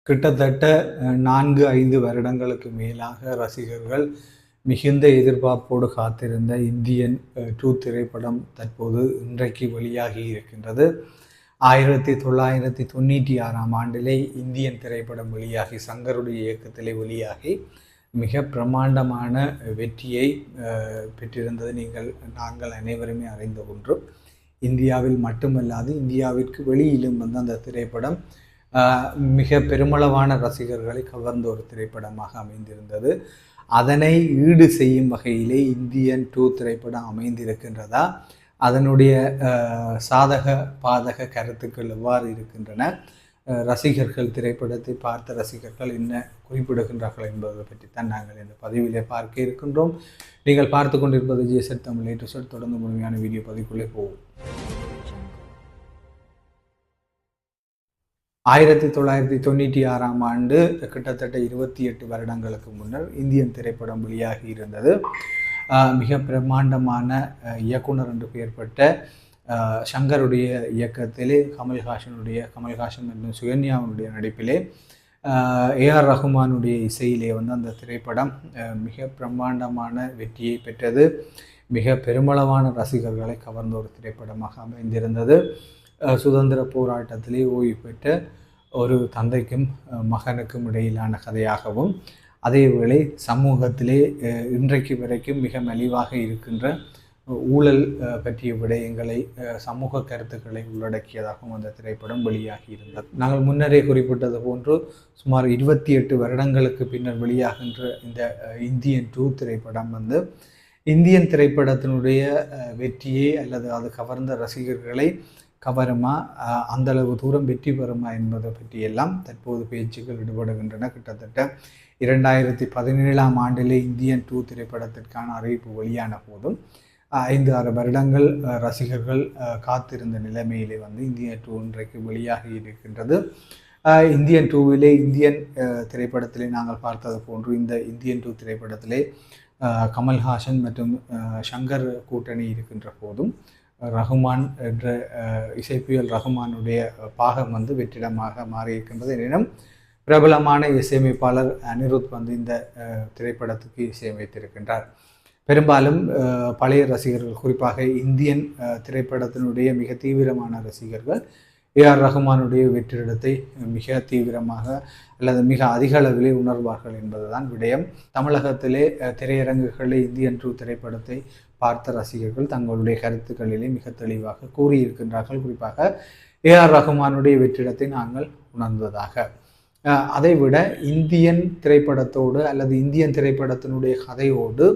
கிட்டத்தட்ட 4, 5 வருடங்களுக்கு மேலாக ரசிகர்கள் மிகுந்த எதிர்பார்ப்போடு காத்திருந்த இந்தியன் 2 திரைப்படம் தற்போது இன்றைக்கு வெளியாகி இருக்கின்றது. 1996ஆம் ஆண்டிலே இந்தியன் திரைப்படம் வெளியாகி சங்கருடைய இயக்கத்திலே வெளியாகி மிக பிரமாண்டமான வெற்றியை பெற்றிருந்தது நாங்கள் அனைவருமே அறிந்த ஒன்று. இந்தியாவில் மட்டுமல்லாது இந்தியாவிற்கு வெளியிலும் அந்த திரைப்படம் மிக பெருமளவான ரசிகர்களை கவர்ந்த ஒரு திரைப்படமாக அமைந்திருந்தது. அதனை ஈடு செய்யும் வகையிலே இந்தியன் 2 திரைப்படம் அமைந்திருக்கின்றதா, அதனுடைய சாதக பாதக கருத்துக்கள் எவ்வாறு இருக்கின்றன, ரசிகர்கள் திரைப்படத்தை பார்த்த ரசிகர்கள் என்ன குறிப்பிடுகின்றார்கள் என்பதை பற்றித்தான் நாங்கள் இந்த பதிவிலே பார்க்க இருக்கின்றோம். நீங்கள் பார்த்து கொண்டிருப்பது ஜேசட் தமிழ் A to Z. தொடர்ந்து முழுமையான வீடியோ பதிவுக்குள்ளே போவோம். 1996ஆம் ஆண்டு கிட்டத்தட்ட 28 வருடங்களுக்கு முன்னர் இந்தியன் திரைப்படம் வெளியாகி இருந்தது. மிக பிரம்மாண்டமான இயக்குனர் என்று பெயர் பெற்ற சங்கருடைய இயக்கத்திலே கமல்ஹாசன் மற்றும் சுகன்யாவுடைய நடிப்பிலே AR ரஹ்மானுடைய இசையிலே அந்த திரைப்படம் மிக பிரம்மாண்டமான வெற்றியை பெற்றது. மிக பெருமளவான ரசிகர்களை கவர்ந்த ஒரு திரைப்படமாக அமைந்திருந்தது. சுதந்திர போராட்டத்திலே ஓய்வு பெற்ற ஒரு தந்தைக்கும் மகனுக்கும் இடையிலான கதையாகவும், அதேவேளை சமூகத்திலே இன்றைக்கு வரைக்கும் மிக மலிவாக இருக்கின்ற ஊழல் பற்றிய விடயங்களை, சமூக கருத்துக்களை உள்ளடக்கியதாகவும் அந்த திரைப்படம் வெளியாகி இருந்தது. நாங்கள் முன்னரே குறிப்பிட்டது போன்று சுமார் 28 வருடங்களுக்கு பின்னர் வெளியாகின்ற இந்த இந்தியன் 2 திரைப்படம் இந்தியன் திரைப்படத்தினுடைய வெற்றியை அல்லது அது கவர்ந்த ரசிகர்களை கவருமா, அந்தளவு தூரம் வெற்றி பெறுமா என்பதை பற்றியெல்லாம் தற்போது பேச்சுக்கள் ஈடுபடுகின்றன. கிட்டத்தட்ட 2017ஆம் ஆண்டிலே இந்தியன் 2 திரைப்படத்திற்கான அறிவிப்பு வெளியான போதும் 5-6 வருடங்கள் ரசிகர்கள் காத்திருந்த நிலைமையிலே இந்தியன் 2 இன்றைக்கு வெளியாகி இருக்கின்றது. இந்தியன் 2விலே இந்தியன் திரைப்படத்திலே நாங்கள் பார்த்தது போன்று இந்த இந்தியன் 2 திரைப்படத்திலே கமல்ஹாசன் மற்றும் சங்கர் கூட்டணி இருக்கின்ற போதும் ரஹ்மான் என்ற இசைப்பியல் ரஹ்மானுடைய பாகம் வெற்றிடமாக மாறியிருக்கின்றது. எனினும் பிரபலமான இசையமைப்பாளர் அனிருத் இந்த திரைப்படத்துக்கு இசையமைத்திருக்கின்றார். பெரும்பாலும் பழைய ரசிகர்கள், குறிப்பாக இந்தியன் திரைப்படத்தினுடைய மிக தீவிரமான ரசிகர்கள் AR ரஹ்மானுடைய வெற்றிடத்தை மிக தீவிரமாக அல்லது மிக அதிக அளவிலே உணர்வார்கள் என்பதுதான் விடயம். தமிழகத்திலே திரையரங்குகளில் இந்தியன் 2 திரைப்படத்தை பார்த்த ரசிகர்கள் தங்களுடைய கருத்துக்களிலே மிக தெளிவாக கூறியிருக்கின்றார்கள். குறிப்பாக AR ரஹ்மானுடைய வெற்றிடத்தை நாங்கள் உணர்ந்ததாக. அதைவிட இந்தியன் திரைப்படத்தோடு அல்லது இந்தியன் திரைப்படத்தினுடைய கதையோடு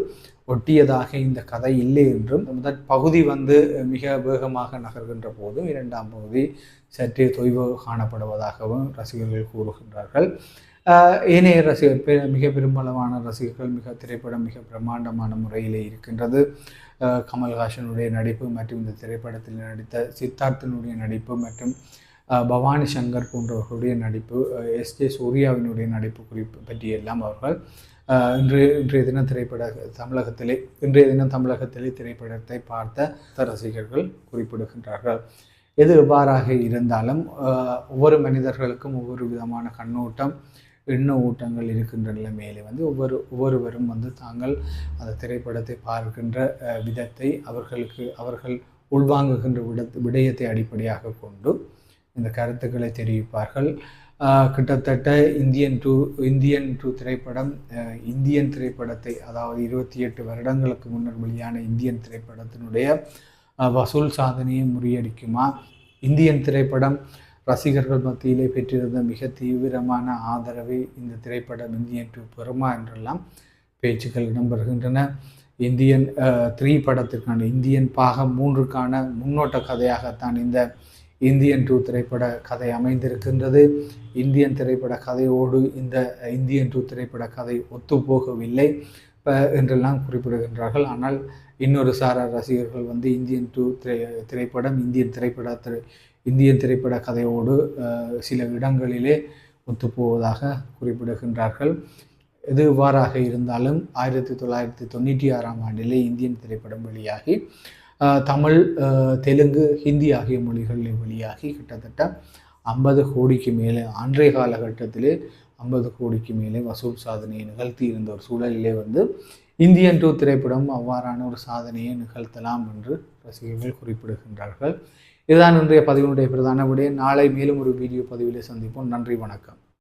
ஒட்டியதாக இந்த கதை இல்லை என்றும், முதல் பகுதி மிக வேகமாக நகர்கின்ற போதும் இரண்டாம் பகுதி சற்றே தொய்வு காணப்படுவதாகவும் ரசிகர்கள் கூறுகின்றார்கள். ஏனைய ரசிகர் மிக பெரும்பாலான ரசிகர்கள் திரைப்படம் மிக பிரம்மாண்டமான முறையிலே இருக்கின்றது. கமல்ஹாசனுடைய நடிப்பு மற்றும் இந்த திரைப்படத்தில் நடித்த சித்தார்த்தனுடைய நடிப்பு மற்றும் பவானி சங்கர் போன்றவர்களுடைய நடிப்பு, SJ சூர்யாவினுடைய நடிப்பு குறிப்பு பற்றியெல்லாம் அவர்கள் இன்றைய தினம் தமிழகத்திலே திரைப்படத்தை பார்த்த ரசிகர்கள் குறிப்பிடுகின்றார்கள். எது எவ்வாறாக இருந்தாலும் ஒவ்வொரு மனிதர்களுக்கும் ஒவ்வொரு விதமான கண்ணோட்டம், எண்ண ஓட்டங்கள் இருக்கின்ற நிலைமையிலே ஒவ்வொருவரும் தாங்கள் அந்த திரைப்படத்தை பார்க்கின்ற விதத்தை அவர்கள் உள்வாங்குகின்ற விடயத்தை அடிப்படையாக கொண்டு இந்த கருத்துக்களை தெரிவிப்பார்கள். கிட்டத்தட்ட இந்தியன் 2 திரைப்படம் இந்தியன் திரைப்படத்தை, அதாவது 28 வருடங்களுக்கு முன்னர் வெளியான இந்தியன் திரைப்படத்தினுடைய வசூல் சாதனையை முறியடிக்குமா, இந்தியன் திரைப்படம் ரசிகர்கள் மத்தியிலே பெற்றிருந்த மிக தீவிரமான ஆதரவை இந்த திரைப்படம் இந்தியன் 2 பெறுமா என்றெல்லாம் பேச்சுக்கள் இடம்பெறுகின்றன. இந்தியன் 3 படத்திற்கான இந்தியன் பாகம் 3க்கான முன்னோட்ட கதையாகத்தான் இந்த இந்தியன் 2 திரைப்பட கதை அமைந்திருக்கின்றது. இந்தியன் திரைப்பட கதையோடு இந்த இந்தியன் 2 திரைப்பட கதை ஒத்துப்போகவில்லை என்றெல்லாம் குறிப்பிடுகின்றார்கள். ஆனால் இன்னொரு சாரார் ரசிகர்கள் இந்தியன் 2 திரைப்படம் இந்தியன் திரைப்பட கதையோடு சில இடங்களிலே ஒத்துப்போவதாக குறிப்பிடுகின்றார்கள். எது இவ்வாறாக இருந்தாலும் 1996ஆம் ஆண்டிலே இந்தியன் திரைப்படம் வெளியாகி தமிழ், தெலுங்கு, ஹிந்தி ஆகிய மொழிகளில் வெளியாகி கிட்டத்தட்ட 50 கோடிக்கு மேலே அன்றைய காலகட்டத்திலே 50 கோடிக்கு மேலே வசூல் சாதனையை நிகழ்த்தி இருந்த ஒரு சூழலிலே வந்து இந்தியன் 2 திரைப்படம் அவ்வாறான ஒரு சாதனையை நிகழ்த்தலாம் என்று ரசிகர்கள் குறிப்பிடுகின்றார்கள். இதுதான் இன்றைய பதிவினுடைய பிரதான விடயம். நாளை மேலும் ஒரு வீடியோ பதிவிலே சந்திப்போம். நன்றி, வணக்கம்.